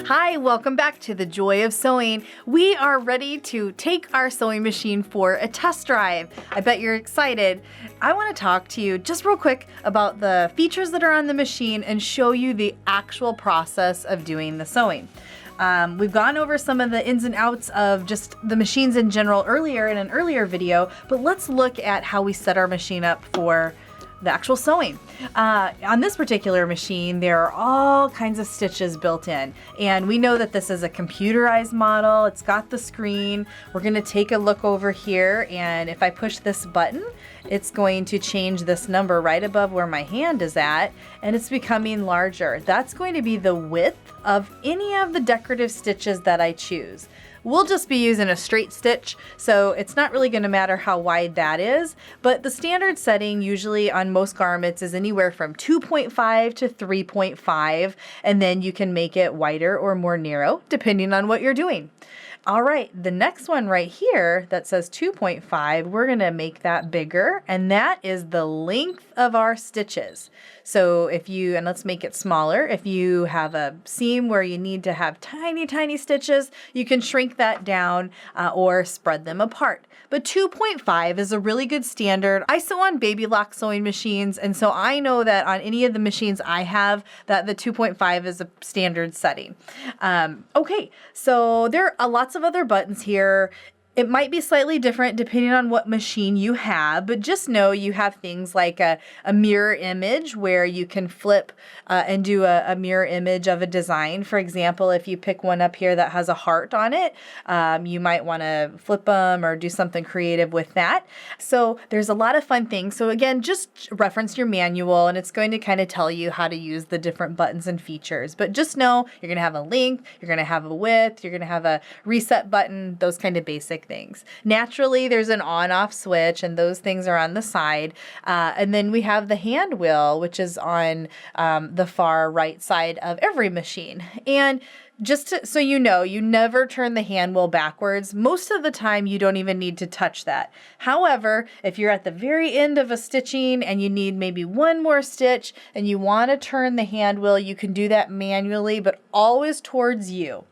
Hi, welcome back to the Joy of Sewing. We are ready to take our sewing machine for a test drive. I bet you're excited. I want to talk to you just real quick about the features that are on the machine and show you the actual process of doing the sewing. We've gone over some of the ins and outs of just the machines in general earlier in an earlier video, but let's look at how we set our machine up for the actual sewing. On this particular machine, there are all kinds of stitches built in, and we know that this is a computerized model. It's got the screen. We're going to take a look over here, and if I push this button, it's going to change this number right above where my hand is at, and it's becoming larger. That's going to be the width of any of the decorative stitches that I choose. We'll just be using a straight stitch, so it's not really going to matter how wide that is, but the standard setting usually on most garments is anywhere from 2.5 to 3.5, and then you can make it wider or more narrow depending on what you're doing. All right, the next one right here that says 2.5, we're going to make that bigger, and that is the length of our stitches. So if you, and let's make it smaller, if you have a seam where you need to have tiny, tiny stitches, you can shrink that down or spread them apart. But 2.5 is a really good standard. I sew on baby lock sewing machines, and so I know that on any of the machines I have that the 2.5 is a standard setting. Okay, so there are lots of other buttons here. It might be slightly different depending on what machine you have, but just know you have things like a mirror image where you can flip and do a mirror image of a design. For example, if you pick one up here that has a heart on it, you might want to flip them or do something creative with that. So there's a lot of fun things. So again, just reference your manual and it's going to kind of tell you how to use the different buttons and features. But just know you're going to have a length, you're going to have a width, you're going to have a reset button, those kind of basic things. Naturally, there's an on-off switch, and those things are on the side. And then we have the hand wheel, which is on the far right side of every machine. And so you know, you never turn the hand wheel backwards. Most of the time, you don't even need to touch that. However, if you're at the very end of a stitching and you need maybe one more stitch and you want to turn the hand wheel, you can do that manually, but always towards you.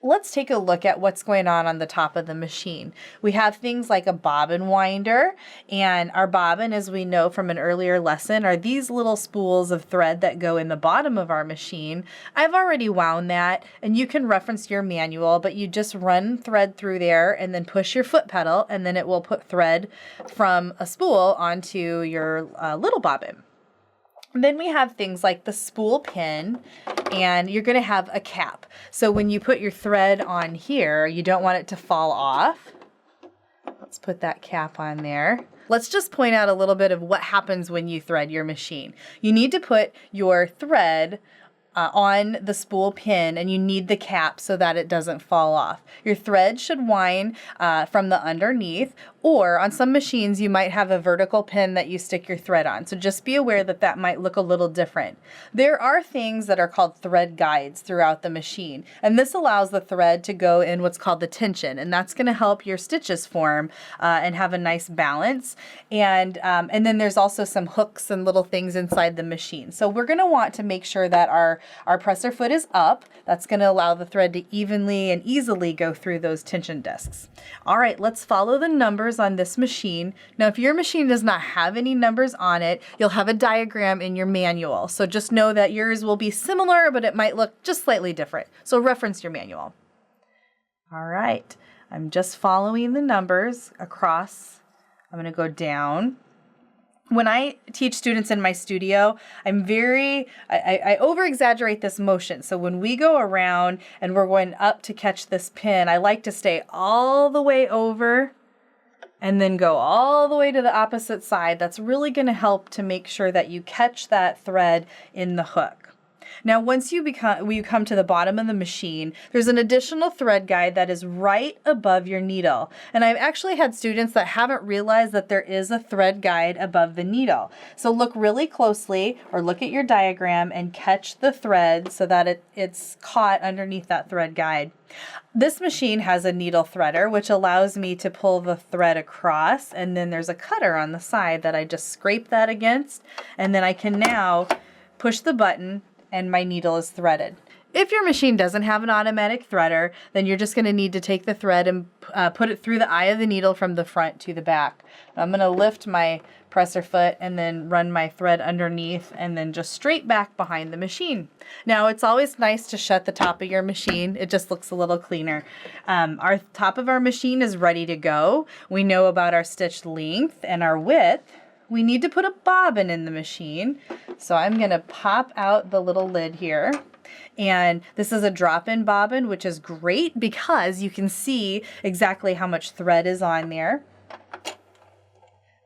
Let's take a look at what's going on the top of the machine. We have things like a bobbin winder, and our bobbin, as we know from an earlier lesson, are these little spools of thread that go in the bottom of our machine. I've already wound that, and you can reference your manual, but you just run thread through there and then push your foot pedal, and then it will put thread from a spool onto your little bobbin. Then we have things like the spool pin, and you're going to have a cap. So when you put your thread on here, you don't want it to fall off. Let's put that cap on there. Let's just point out a little bit of what happens when you thread your machine. You need to put your thread on the spool pin, and you need the cap so that it doesn't fall off. Your thread should wind from the underneath, or on some machines you might have a vertical pin that you stick your thread on. So just be aware that that might look a little different. There are things that are called thread guides throughout the machine, and this allows the thread to go in what's called the tension, and that's going to help your stitches form and have a nice balance. And then there's also some hooks and little things inside the machine. So we're going to want to make sure that our presser foot is up. That's going to allow the thread to evenly and easily go through those tension discs. All right, let's follow the numbers on this machine. Now, if your machine does not have any numbers on it, you'll have a diagram in your manual. So just know that yours will be similar, but it might look just slightly different. So reference your manual. All right, I'm just following the numbers across. I'm going to go down. When I teach students in my studio, I over-exaggerate this motion. So when we go around and we're going up to catch this pin, I like to stay all the way over and then go all the way to the opposite side. That's really going to help to make sure that you catch that thread in the hook. Now, once you come to the bottom of the machine, there's an additional thread guide that is right above your needle. And I've actually had students that haven't realized that there is a thread guide above the needle. So look really closely or look at your diagram and catch the thread so that it's caught underneath that thread guide. This machine has a needle threader, which allows me to pull the thread across, and then there's a cutter on the side that I just scrape that against, and then I can now push the button and my needle is threaded. If your machine doesn't have an automatic threader, then you're just going to need to take the thread and put it through the eye of the needle from the front to the back. I'm going to lift my presser foot and then run my thread underneath and then just straight back behind the machine. Now, it's always nice to shut the top of your machine. It just looks a little cleaner. Our top of our machine is ready to go. We know about our stitch length and our width. We need to put a bobbin in the machine. So I'm going to pop out the little lid here. And this is a drop-in bobbin, which is great because you can see exactly how much thread is on there.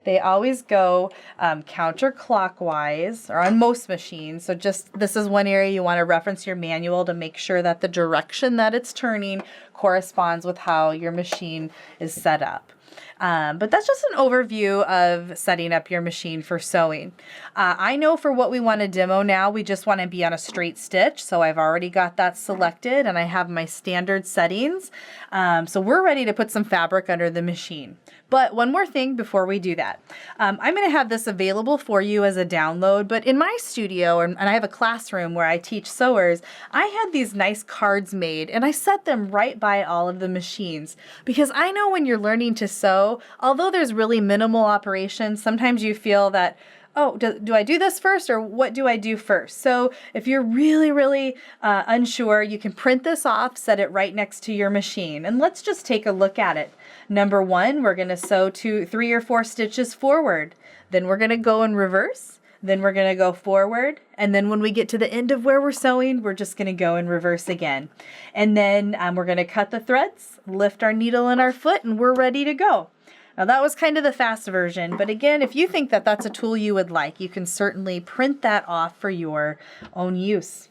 They always go counterclockwise, or on most machines. So just this is one area you want to reference your manual to make sure that the direction that it's turning corresponds with how your machine is set up. But that's just an overview of setting up your machine for sewing. I know for what we want to demo now, we just want to be on a straight stitch. So I've already got that selected and I have my standard settings. So we're ready to put some fabric under the machine. But one more thing before we do that. I'm going to have this available for you as a download, but in my studio, and I have a classroom where I teach sewers, I had these nice cards made and I set them right by all of the machines because I know when you're learning to sew, although there's really minimal operation, sometimes you feel that, oh, do I do this first or what do I do first? So if you're really unsure, you can print this off, set it right next to your machine, and let's just take a look at it. Number one, we're going to sew 3 or 4 stitches forward. Then we're going to go in reverse. Then we're going to go forward. And then when we get to the end of where we're sewing, we're just going to go in reverse again. And then we're going to cut the threads, lift our needle and our foot, and we're ready to go. Now that was kind of the fast version, but again, if you think that that's a tool you would like, you can certainly print that off for your own use.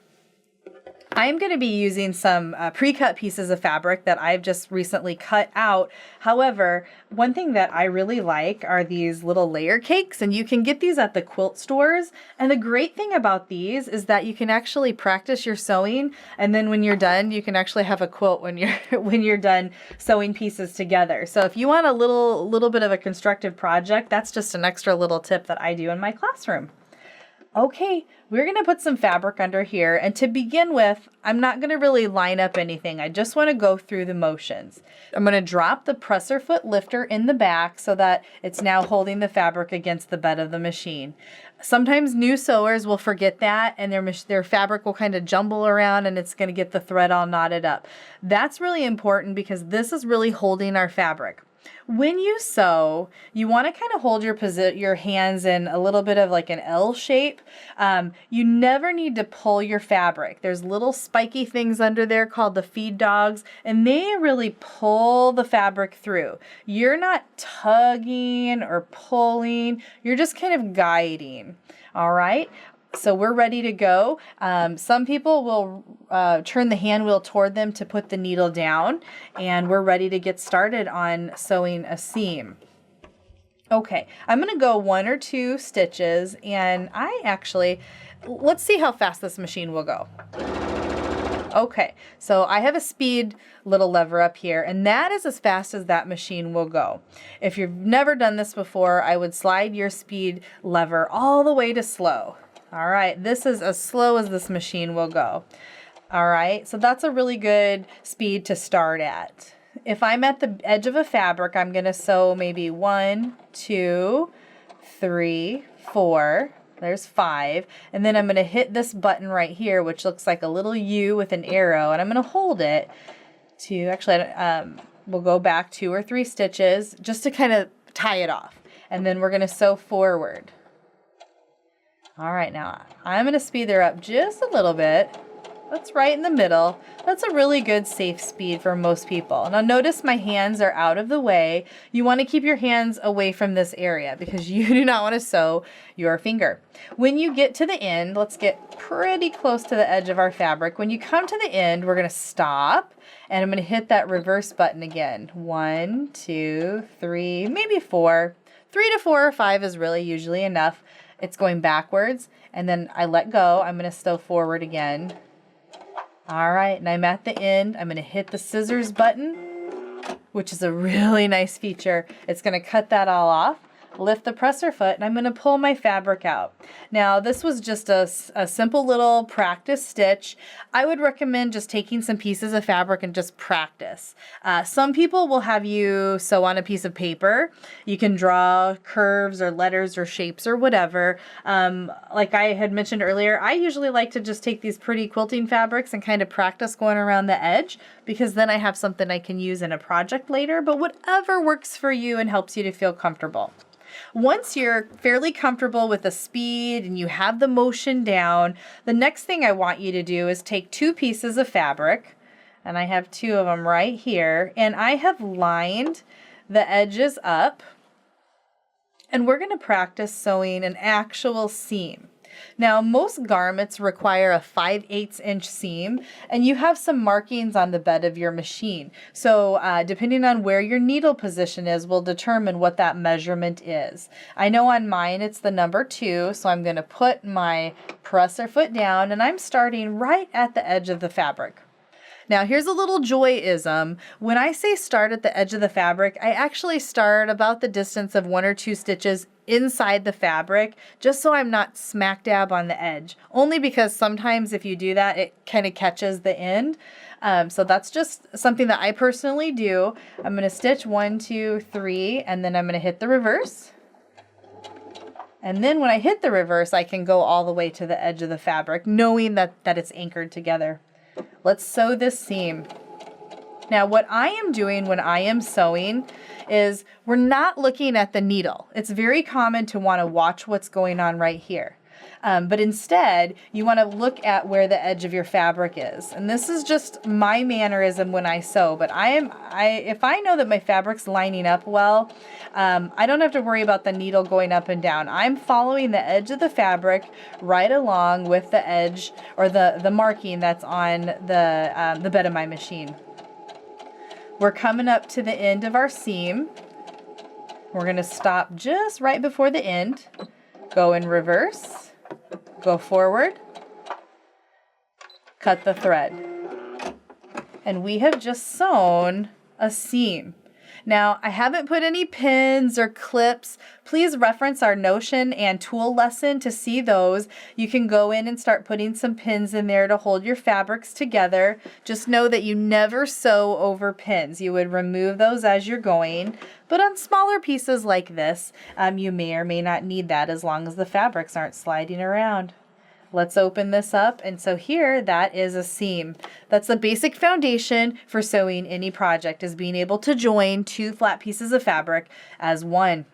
I'm going to be using some pre-cut pieces of fabric that I've just recently cut out. However, one thing that I really like are these little layer cakes, and you can get these at the quilt stores. And the great thing about these is that you can actually practice your sewing, and then when you're done, you can actually have a quilt when you're done sewing pieces together. So if you want a little bit of a constructive project, that's just an extra little tip that I do in my classroom. Okay, we're going to put some fabric under here, and to begin with, I'm not going to really line up anything. I just want to go through the motions. I'm going to drop the presser foot lifter in the back so that it's now holding the fabric against the bed of the machine. Sometimes new sewers will forget that and their fabric will kind of jumble around and it's going to get the thread all knotted up. That's really important because this is really holding our fabric. When you sew, you want to kind of hold your hands in a little bit of like an L shape. You never need to pull your fabric. There's little spiky things under there called the feed dogs, and they really pull the fabric through. You're not tugging or pulling. You're just kind of guiding. All right. So we're ready to go. Some people will turn the hand wheel toward them to put the needle down, and we're ready to get started on sewing a seam. Okay, I'm going to go 1 or 2 stitches, and let's see how fast this machine will go. Okay, so I have a speed little lever up here, and that is as fast as that machine will go. If you've never done this before, I would slide your speed lever all the way to slow. All right, this is as slow as this machine will go. All right, so that's a really good speed to start at. If I'm at the edge of a fabric, I'm going to sew maybe 1, 2, 3, 4. There's 5. And then I'm going to hit this button right here, which looks like a little U with an arrow, and I'm going to hold it to, we'll go back 2 or 3 stitches just to kind of tie it off. And then we're going to sew forward. All right, now I'm going to speed her up just a little bit. That's right in the middle. That's a really good safe speed for most people. Now notice my hands are out of the way. You want to keep your hands away from this area because you do not want to sew your finger. When you get to the end, let's get pretty close to the edge of our fabric. When you come to the end, we're going to stop, and I'm going to hit that reverse button again. 1, 2, 3, maybe 4. 3 to 4 or 5 is really usually enough. It's going backwards, and then I let go. I'm going to sew forward again. All right, and I'm at the end. I'm going to hit the scissors button, which is a really nice feature. It's going to cut that all off. lift the presser foot, and I'm going to pull my fabric out. Now, this was just a simple little practice stitch. I would recommend just taking some pieces of fabric and just practice. Some people will have you sew on a piece of paper. You can draw curves or letters or shapes or whatever. Like I had mentioned earlier, I usually like to just take these pretty quilting fabrics and kind of practice going around the edge, because then I have something I can use in a project later. But whatever works for you and helps you to feel comfortable. Once you're fairly comfortable with the speed and you have the motion down, the next thing I want you to do is take 2 pieces of fabric, and I have 2 of them right here, and I have lined the edges up, and we're going to practice sewing an actual seam. Now, most garments require a 5/8 inch seam, and you have some markings on the bed of your machine. So depending on where your needle position is will determine what that measurement is. I know on mine it's the number 2, so I'm going to put my presser foot down, and I'm starting right at the edge of the fabric. Now, here's a little Joi-ism. When I say start at the edge of the fabric, I actually start about the distance of 1 or 2 stitches inside the fabric, just so I'm not smack dab on the edge. Only because sometimes if you do that, it kind of catches the end. So that's just something that I personally do. I'm going to stitch 1, 2, 3, and then I'm going to hit the reverse. And then when I hit the reverse, I can go all the way to the edge of the fabric, knowing that it's anchored together. Let's sew this seam. Now, what I am doing when I am sewing is we're not looking at the needle. It's very common to want to watch what's going on right here. But instead, you want to look at where the edge of your fabric is. And this is just my mannerism when I sew. But if I know that my fabric's lining up well, I don't have to worry about the needle going up and down. I'm following the edge of the fabric right along with the edge or the marking that's on the bed of my machine. We're coming up to the end of our seam. We're going to stop just right before the end. Go in reverse. Go forward, cut the thread, and we have just sewn a seam. Now, I haven't put any pins or clips. Please reference our Notion and tool lesson to see those. You can go in and start putting some pins in there to hold your fabrics together. Just know that you never sew over pins. You would remove those as you're going. But on smaller pieces like this, you may or may not need that as long as the fabrics aren't sliding around. Let's open this up. And so here, that is a seam. That's the basic foundation for sewing any project, is being able to join 2 flat pieces of fabric as one.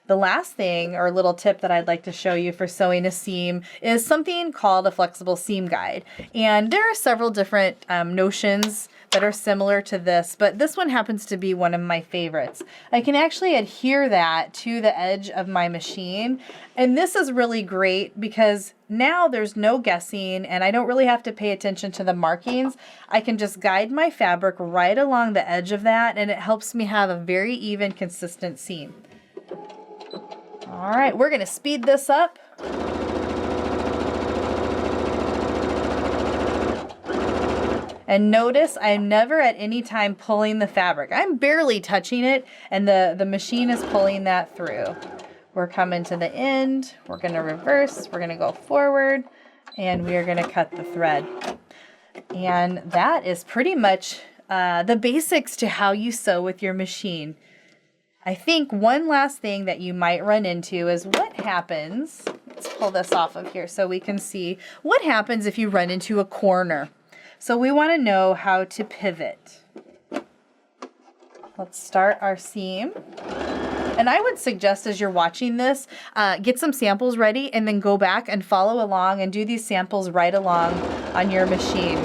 The last thing or little tip that I'd like to show you for sewing a seam is something called a flexible seam guide. And there are several different notions that are similar to this, but this one happens to be one of my favorites. I can actually adhere that to the edge of my machine, and this is really great because now there's no guessing and I don't really have to pay attention to the markings. I can just guide my fabric right along the edge of that, and it helps me have a very even, consistent seam. All right, we're going to speed this up. And notice I'm never at any time pulling the fabric. I'm barely touching it, and the machine is pulling that through. We're coming to the end. We're going to reverse. We're going to go forward, and we are going to cut the thread. And that is pretty much the basics to how you sew with your machine. I think one last thing that you might run into is what happens. Let's pull this off of here so we can see what happens if you run into a corner. So we want to know how to pivot. Let's start our seam. And I would suggest as you're watching this, get some samples ready and then go back and follow along and do these samples right along on your machine.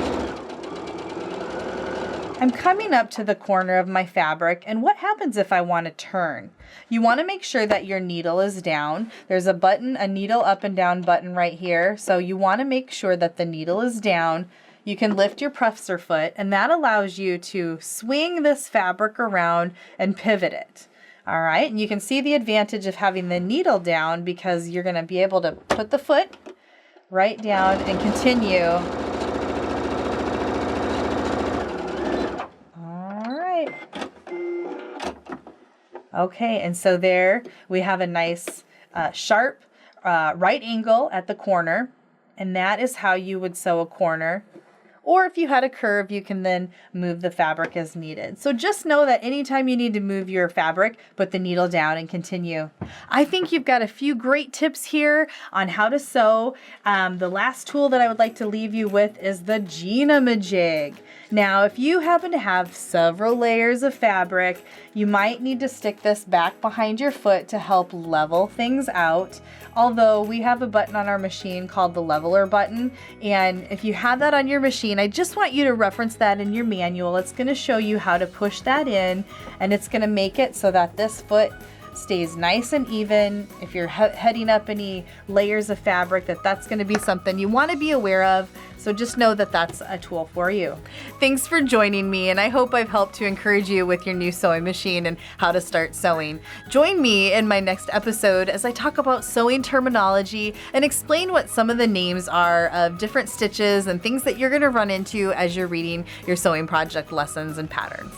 I'm coming up to the corner of my fabric, and what happens if I want to turn? You want to make sure that your needle is down. There's a button, a needle up and down button right here, so you want to make sure that the needle is down. You can lift your presser foot, and that allows you to swing this fabric around and pivot it. All right, and you can see the advantage of having the needle down because you're going to be able to put the foot right down and continue. Okay, and so there we have a nice sharp right angle at the corner, and that is how you would sew a corner. Or if you had a curve, you can then move the fabric as needed. So just know that anytime you need to move your fabric, put the needle down and continue. I think you've got a few great tips here on how to sew. The last tool that I would like to leave you with is the Gina-majig. Now, if you happen to have several layers of fabric, you might need to stick this back behind your foot to help level things out. Although we have a button on our machine called the leveler button, and if you have that on your machine, I just want you to reference that in your manual. It's going to show you how to push that in, and it's going to make it so that this foot stays nice and even. If you're heading up any layers of fabric, that's going to be something you want to be aware of. So just know that that's a tool for you. Thanks for joining me, and I hope I've helped to encourage you with your new sewing machine and how to start sewing. Join me in my next episode as I talk about sewing terminology and explain what some of the names are of different stitches and things that you're going to run into as you're reading your sewing project lessons and patterns.